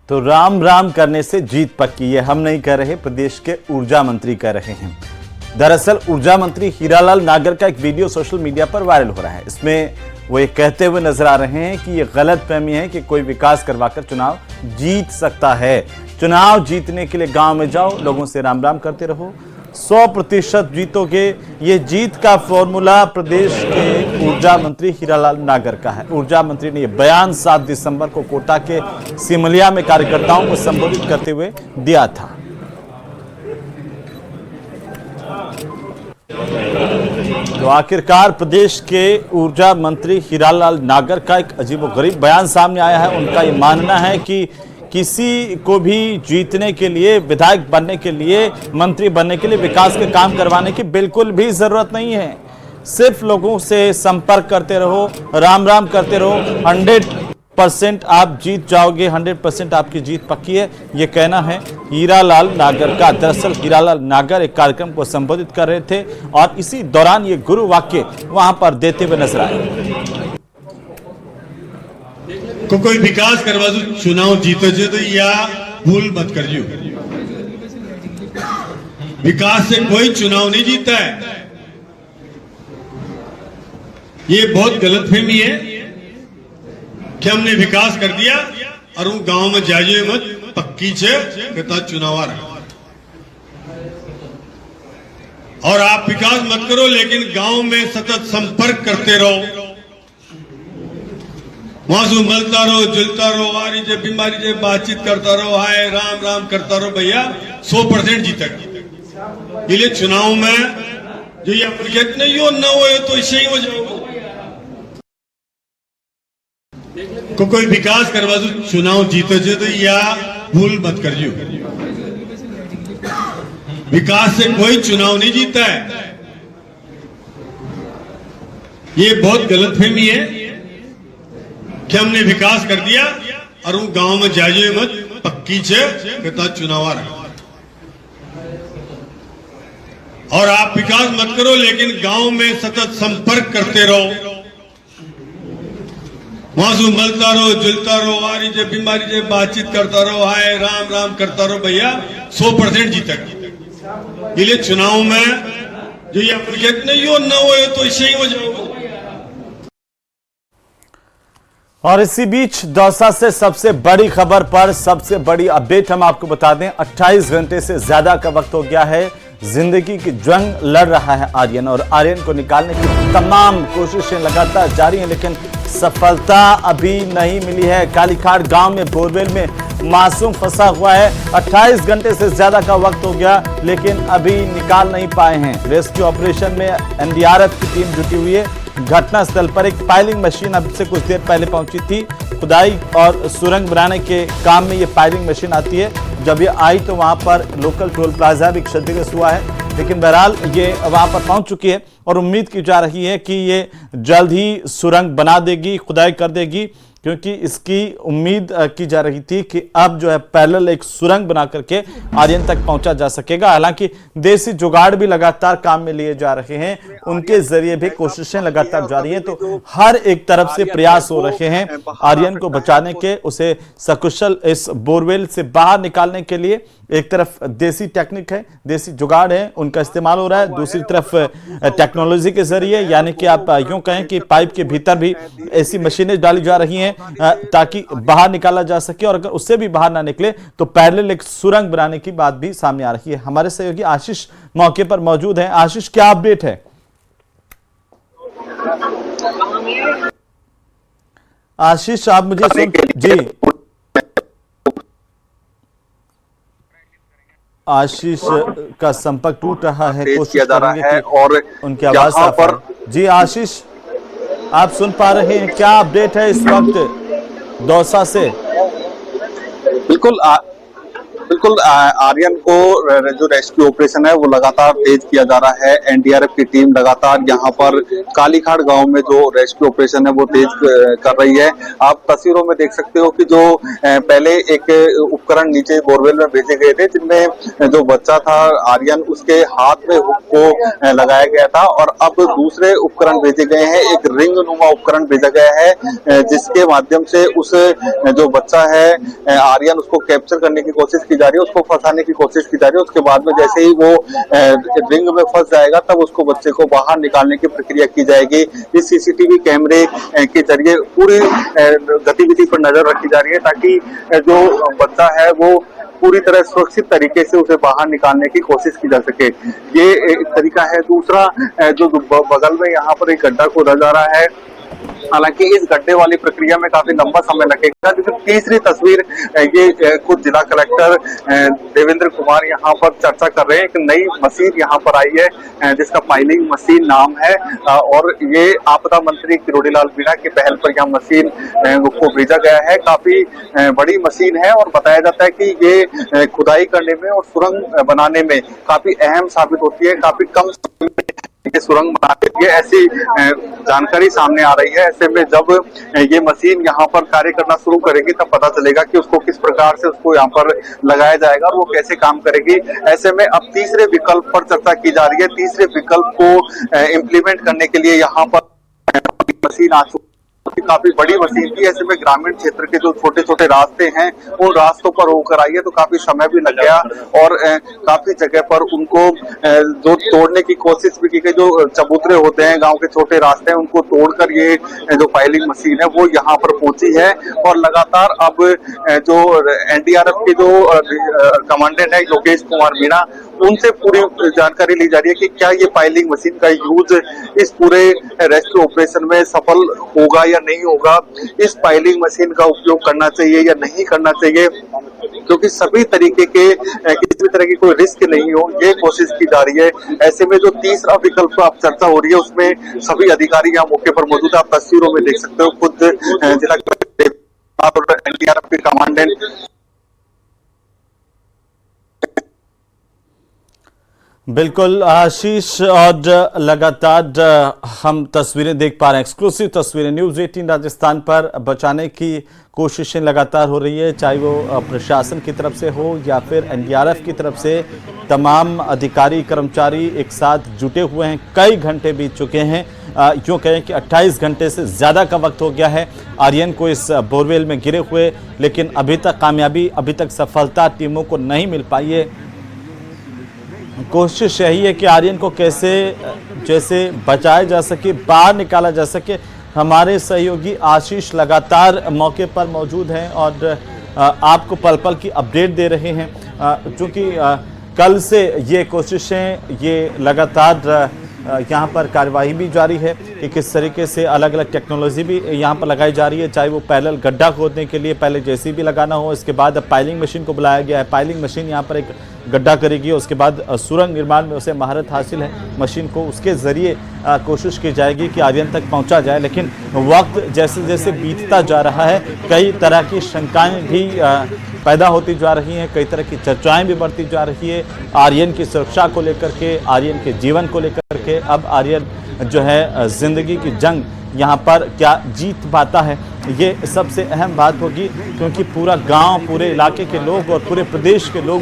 तो राम राम करने से जीत पक्की, ये हम नहीं कह रहे, प्रदेश के ऊर्जा मंत्री कह रहे हैं। दरअसल ऊर्जा मंत्री हीरालाल नागर का एक वीडियो सोशल मीडिया पर वायरल हो रहा है। इसमें वो ये कहते हुए नजर आ रहे हैं कि ये गलतफहमी है कि कोई विकास करवाकर चुनाव जीत सकता है। चुनाव जीतने के लिए गांव में जाओ, लोगों से राम राम करते रहो, 100% जीतोगे। ये जीत का फॉर्मूला प्रदेश के ऊर्जा मंत्री हीरालाल नागर का है। ऊर्जा मंत्री ने यह बयान 7 दिसंबर को कोटा के सिमलिया में कार्यकर्ताओं को संबोधित करते हुए दिया था। तो आखिरकार प्रदेश के ऊर्जा मंत्री हीरालाल नागर का एक अजीबोगरीब बयान सामने आया है। उनका ये मानना है कि किसी को भी जीतने के लिए, विधायक बनने के लिए, मंत्री बनने के लिए विकास के काम करवाने की बिल्कुल भी जरूरत नहीं है। सिर्फ लोगों से संपर्क करते रहो, राम राम करते रहो, 100% आप जीत जाओगे, 100% आपकी जीत पक्की है, ये कहना है हीरालाल नागर का। दरअसल हीरालाल नागर एक कार्यक्रम को संबोधित कर रहे थे और इसी दौरान ये गुरु वाक्य वहां पर देते हुए नजर आए। कोई विकास करवा दो, चुनाव जीतो जो तो या भूल मत करियो। विकास से कोई चुनाव नहीं जीता है, ये बहुत गलतफहमी है कि हमने विकास कर दिया और वो गांव में जाइए मत, पक्की छे कहता चुनाव आ रहा। और आप विकास मत करो, लेकिन गांव में सतत संपर्क करते रहो, वहां से मिलता रहो, जुलता रहो, आ रही जे बीमारी जे बातचीत करता रहो, हाय राम राम करता रहो, भैया 100% जीतेगा। इसलिए चुनाव में जो ये अप्रगत नहीं हो न हो तो इससे ही हो जाओगे। कोई विकास करवा दो, चुनाव जीतो जो तो या भूल मत करियो। विकास से कोई चुनाव नहीं जीता है, ये बहुत गलतफहमी है कि हमने विकास कर दिया और वो गांव में जाइए मत, पक्की छे कहता चुनाव आ रहा। और आप विकास मत करो, लेकिन गांव में सतत संपर्क करते रहो, वहां से मिलता रहो, जुलता रहो, आ रही जे बीमारी जे बातचीत करता रहो, हाय राम राम करता रहो, भैया 100% जीतेगा। इसलिए चुनाव में जो ये अप्रगत नहीं हो न हो तो इससे ही हो जाओगे। और इसी बीच दौसा से सबसे बड़ी खबर पर सबसे बड़ी अपडेट हम आपको बता दें। 28 घंटे से ज्यादा का वक्त हो गया है, जिंदगी की जंग लड़ रहा है आर्यन, और आर्यन को निकालने की तमाम कोशिशें लगातार जारी हैं, लेकिन सफलता अभी नहीं मिली है। कालीखाड़ गांव में बोरवेल में मासूम फंसा हुआ है, 28 घंटे से ज्यादा का वक्त हो गया, लेकिन अभी निकाल नहीं पाए हैं। रेस्क्यू ऑपरेशन में एनडीआरएफ की टीम जुटी हुई है। घटनास्थल पर एक पाइलिंग मशीन अब से कुछ देर पहले पहुंची थी। खुदाई और सुरंग बनाने के काम में ये पाइलिंग मशीन आती है। जब ये आई तो वहां पर लोकल टोल प्लाजा भी क्षतिग्रस्त हुआ है, लेकिन बहरहाल ये वहां पर पहुंच चुकी है और उम्मीद की जा रही है कि ये जल्द ही सुरंग बना देगी, खुदाई कर देगी, क्योंकि इसकी उम्मीद की जा रही थी कि अब जो है पैरेलल एक सुरंग बना करके आर्यन तक पहुंचा जा सकेगा। हालांकि देसी जुगाड़ भी लगातार काम में लिए जा रहे हैं, उनके जरिए भी कोशिशें लगातार जारी हैं। तो हर एक तरफ से प्रयास हो रहे हैं आर्यन को बचाने के, उसे सकुशल इस बोरवेल से बाहर निकालने के लिए। एक तरफ देसी टेक्निक है, देसी जुगाड़ है, उनका इस्तेमाल हो रहा है, दूसरी तरफ टेक्नोलॉजी के जरिए, यानी कि आप यूं कहें कि पाइप के भीतर भी ऐसी मशीनें डाली जा रही हैं ताकि बाहर निकाला जा सके, और अगर उससे भी बाहर ना निकले तो पैरेलल एक सुरंग बनाने की बात भी सामने आ रही है। हमारे सहयोगी आशीष मौके पर मौजूद हैं। आशीष, क्या अपडेट है? आशीष, आप मुझे सुन? जी आशीष का संपर्क टूट रहा है, कोशिश करेंगे कि और उनकी आवाज साफ आए। जी आशीष, आप सुन पा रहे हैं? क्या अपडेट है इस वक्त दौसा से? बिल्कुल बिल्कुल आर्यन को जो रेस्क्यू ऑपरेशन है वो लगातार तेज किया जा रहा है। एनडीआरएफ की टीम लगातार यहाँ पर कालीखाड़ गांव में जो रेस्क्यू ऑपरेशन है वो तेज कर रही है। आप तस्वीरों में देख सकते हो कि जो पहले एक उपकरण नीचे बोरवेल में भेजे गए थे, जिनमें जो बच्चा था आर्यन, उसके हाथ में हुक को लगाया गया था, और अब दूसरे उपकरण भेजे गए हैं। एक रिंग नुमा उपकरण भेजा गया है जिसके माध्यम से उस जो बच्चा है आर्यन, उसको कैप्चर करने की कोशिश की जा रही है, उसको फंसाने की कोशिश की जा रही है। उसके बाद में जैसे ही वो रिंग में फंस जाएगा तब उसको बच्चे को बाहर निकालने की प्रक्रिया की जाएगी। इस सीसीटीवी कैमरे के जरिए पूरी गतिविधि पर नजर रखी जा रही है ताकि जो बच्चा है वो पूरी तरह सुरक्षित तरीके से उसे बाहर निकालने की कोशिश की जा सके। ये एक तरीका है। दूसरा जो बगल में यहाँ पर एक गड्ढा खोदा जा रहा है, हालांकि इस गड्ढे वाली प्रक्रिया में काफी लंबा समय लगेगा। लेकिन तीसरी तस्वीर ये खुद जिला कलेक्टर देवेंद्र कुमार यहाँ पर चर्चा कर रहे हैं। एक नई मशीन यहाँ पर आई है जिसका पाइलिंग मशीन नाम है, और ये आपदा मंत्री किरोड़ीलाल मीणा की पहल पर यह मशीन को भेजा गया है। काफी बड़ी मशीन है और बताया जाता है कि ये खुदाई करने में और सुरंग बनाने में काफी अहम साबित होती है। काफी कम सुरंग बनाते हैं, ऐसी जानकारी सामने आ रही है। ऐसे में जब ये मशीन यहाँ पर कार्य करना शुरू करेगी तब पता चलेगा कि उसको किस प्रकार से उसको यहाँ पर लगाया जाएगा और वो कैसे काम करेगी। ऐसे में अब तीसरे विकल्प पर चर्चा की जा रही है। तीसरे विकल्प को इम्प्लीमेंट करने के लिए यहाँ पर मशीन आ चुकी, काफी बड़ी मशीन थी। ऐसे में ग्रामीण क्षेत्र के जो छोटे छोटे रास्ते हैं उन रास्तों पर होकर आई है, तो काफी समय भी लग गया और काफी जगह पर उनको जो तोड़ने की कोशिश भी की गई। जो चबूतरे होते हैं, गांव के छोटे रास्ते हैं, उनको तोड़कर ये जो फाइलिंग मशीन है वो यहाँ पर पहुंची है। और लगातार अब जो एनडीआरएफ के जो कमांडेंट है योगेश कुमार मीणा, उनसे पूरी जानकारी ली जा रही है कि क्या ये फाइलिंग मशीन का यूज इस पूरे रेस्क्यू ऑपरेशन में सफल होगा या नहीं होगा। इस फाइलिंग मशीन का उपयोग करना चाहिए या नहीं करना चाहिए, क्योंकि सभी तरीके के किसी भी तरह की कोई रिस्क नहीं हो, ये कोशिश की जा रही है। ऐसे में जो तीसरा विकल्प पर चर्चा हो रही है उसमें सभी अधिकारी यहाँ मौके पर मौजूद है। आप तस्वीरों में देख सकते हो खुद जिला कलेक्टर एनडीआरएफ के कमांडेंट। बिल्कुल आशीष, और लगातार हम तस्वीरें देख पा रहे हैं, एक्सक्लूसिव तस्वीरें न्यूज़ 18 राजस्थान पर बचाने की कोशिशें लगातार हो रही है, चाहे वो प्रशासन की तरफ से हो या फिर एनडीआरएफ की तरफ से। तमाम अधिकारी कर्मचारी एक साथ जुटे हुए हैं, कई घंटे बीत चुके हैं। यूँ कहें कि 28 घंटे से ज़्यादा का वक्त हो गया है आर्यन को इस बोरवेल में गिरे हुए, लेकिन अभी तक कामयाबी, अभी तक सफलता टीमों को नहीं मिल पाई है। कोशिश यही है कि आर्यन को कैसे जैसे बचाया जा सके, बाहर निकाला जा सके। हमारे सहयोगी आशीष लगातार मौके पर मौजूद हैं और आपको पल पल की अपडेट दे रहे हैं, क्योंकि कल से ये कोशिशें, ये लगातार यहाँ पर कार्यवाही भी जारी है कि किस तरीके से अलग अलग टेक्नोलॉजी भी यहाँ पर लगाई जा रही है, चाहे वो पैरेलल गड्ढा खोदने के लिए पहले जेसीबी लगाना हो, इसके बाद पाइलिंग मशीन को बुलाया गया है। पाइलिंग मशीन यहाँ पर एक गड्ढा करेगी, उसके बाद सुरंग निर्माण में उसे महारत हासिल है मशीन को, उसके ज़रिए कोशिश की जाएगी कि आर्यन तक पहुँचा जाए। लेकिन वक्त जैसे जैसे बीतता जा रहा है, कई तरह की शंकाएँ भी पैदा होती जा रही हैं, कई तरह की चर्चाएँ भी बढ़ती जा रही है आर्यन की सुरक्षा को लेकर के, आर्यन के जीवन को लेकर के। अब आर्यन जो है ज़िंदगी की जंग यहाँ पर क्या जीत पाता है, ये सबसे अहम बात होगी, क्योंकि पूरा गांव, पूरे इलाके के लोग और पूरे प्रदेश के लोग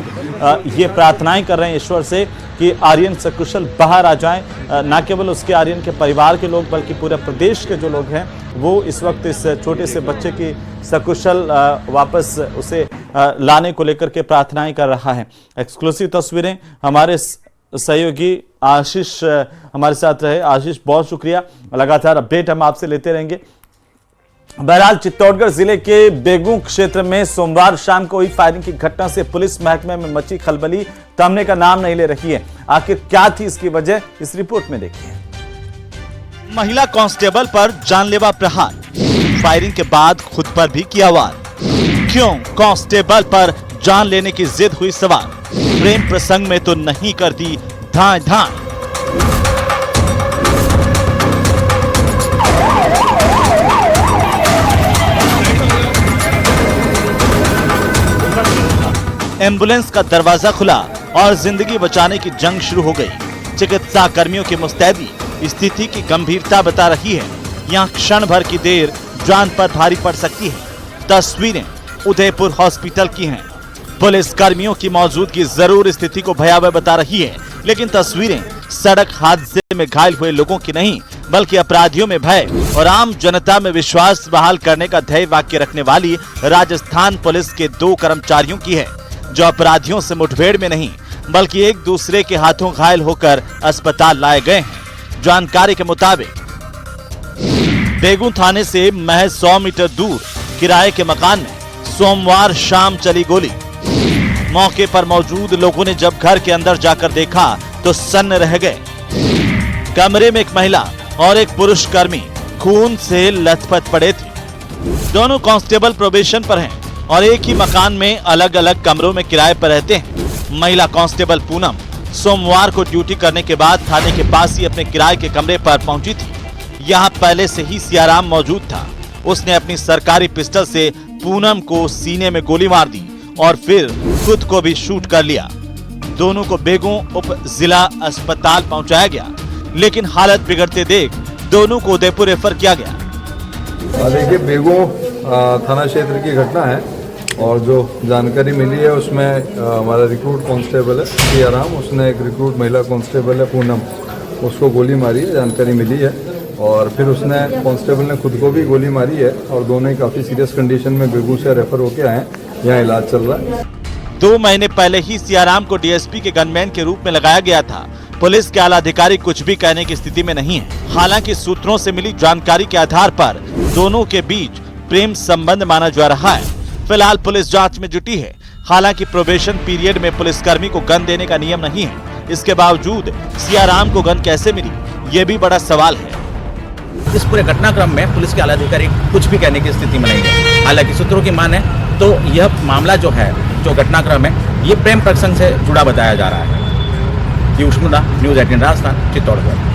ये प्रार्थनाएं कर रहे हैं ईश्वर से कि आर्यन सकुशल बाहर आ जाएं। ना केवल उसके आर्यन के परिवार के लोग बल्कि पूरे प्रदेश के जो लोग हैं वो इस वक्त इस छोटे से बच्चे की सकुशल वापस उसे लाने को लेकर के प्रार्थनाएं कर रहा है। एक्सक्लूसिव तस्वीरें हमारे सहयोगी आशीष हमारे साथ रहे। आशीष, बहुत शुक्रिया, लगातार अपडेट हम आपसे लेते रहेंगे। बहरहाल चित्तौड़गढ़ जिले के बेगू क्षेत्र में सोमवार शाम को हुई फायरिंग की घटना से पुलिस महकमे में मची खलबली थमने का नाम नहीं ले रही है। आखिर क्या थी इसकी वजह, इस रिपोर्ट में देखिए। महिला कांस्टेबल पर जानलेवा प्रहार, फायरिंग के बाद खुद पर भी किया वार। क्यों कांस्टेबल पर जान लेने की जिद हुई सवार, प्रेम प्रसंग में तो नहीं करती धाए धाए। एम्बुलेंस का दरवाजा खुला और जिंदगी बचाने की जंग शुरू हो गई। चिकित्सा कर्मियों की मुस्तैदी स्थिति की गंभीरता बता रही है। यहाँ क्षण भर की देर जान पर भारी पड़ सकती है। तस्वीरें उदयपुर हॉस्पिटल की हैं। पुलिस कर्मियों की मौजूदगी जरूर स्थिति को भयावह बता रही है, लेकिन तस्वीरें सड़क हादसे में घायल हुए लोगों की नहीं, बल्कि अपराधियों में भय और आम जनता में विश्वास बहाल करने का ध्येय वाक्य रखने वाली राजस्थान पुलिस के 2 कर्मचारियों की है, जो अपराधियों से मुठभेड़ में नहीं बल्कि एक दूसरे के हाथों घायल होकर अस्पताल लाए गए हैं। जानकारी के मुताबिक बेगू थाने से महज 100 मीटर दूर किराए के मकान में सोमवार शाम चली गोली। मौके पर मौजूद लोगों ने जब घर के अंदर जाकर देखा तो सन्न रह गए। कमरे में एक महिला और एक पुरुष कर्मी खून से लथपथ पड़े थे। दोनों कांस्टेबल प्रोबेशन पर हैं और एक ही मकान में अलग अलग कमरों में किराए पर रहते हैं। महिला कांस्टेबल पूनम सोमवार को ड्यूटी करने के बाद थाने के पास ही अपने किराए के कमरे पर पहुंची थी। यहाँ पहले से ही सियाराम मौजूद था। उसने अपनी सरकारी पिस्टल से पूनम को सीने में गोली मार दी और फिर खुद को भी शूट कर लिया। दोनों को बेगू उप जिला अस्पताल पहुंचाया गया, लेकिन हालत बिगड़ते देख दोनों को उदयपुर रेफर किया गया। देखिए, बेगू थाना क्षेत्र की घटना है और जो जानकारी मिली है उसमें हमारा रिक्रूट कांस्टेबल है सियाराम, उसने एक रिक्रूट महिला कांस्टेबल है पूनम, उसको गोली मारी है, जानकारी मिली है। और फिर उसने कांस्टेबल ने खुद को भी गोली मारी है और दोनों ही काफ़ी सीरियस कंडीशन में बेगू से रेफर होके आए हैं। यहाँ इलाज चल रहा है। 2 महीने पहले ही सियाराम को डीएसपी के गनमैन के रूप में लगाया गया था। पुलिस के आला अधिकारी कुछ भी कहने की स्थिति में नहीं है। हालांकि सूत्रों से मिली जानकारी के आधार पर दोनों के बीच प्रेम संबंध माना जा रहा है। फिलहाल पुलिस जांच में जुटी है। हालांकि प्रोबेशन पीरियड में पुलिसकर्मी को गन देने का नियम नहीं है। इसके बावजूद सियाराम को गन कैसे मिली, ये भी बड़ा सवाल है। इस पूरे घटनाक्रम में पुलिस के आला अधिकारी कुछ भी कहने की स्थिति में नहीं है। हालांकि सूत्रों की माने तो यह मामला जो है, जो घटनाक्रम है, ये प्रेम प्रसंग से जुड़ा बताया जा रहा है। ये उष्णुदा, न्यूज़ 18 राजस्थान, चित्तौड़गढ़।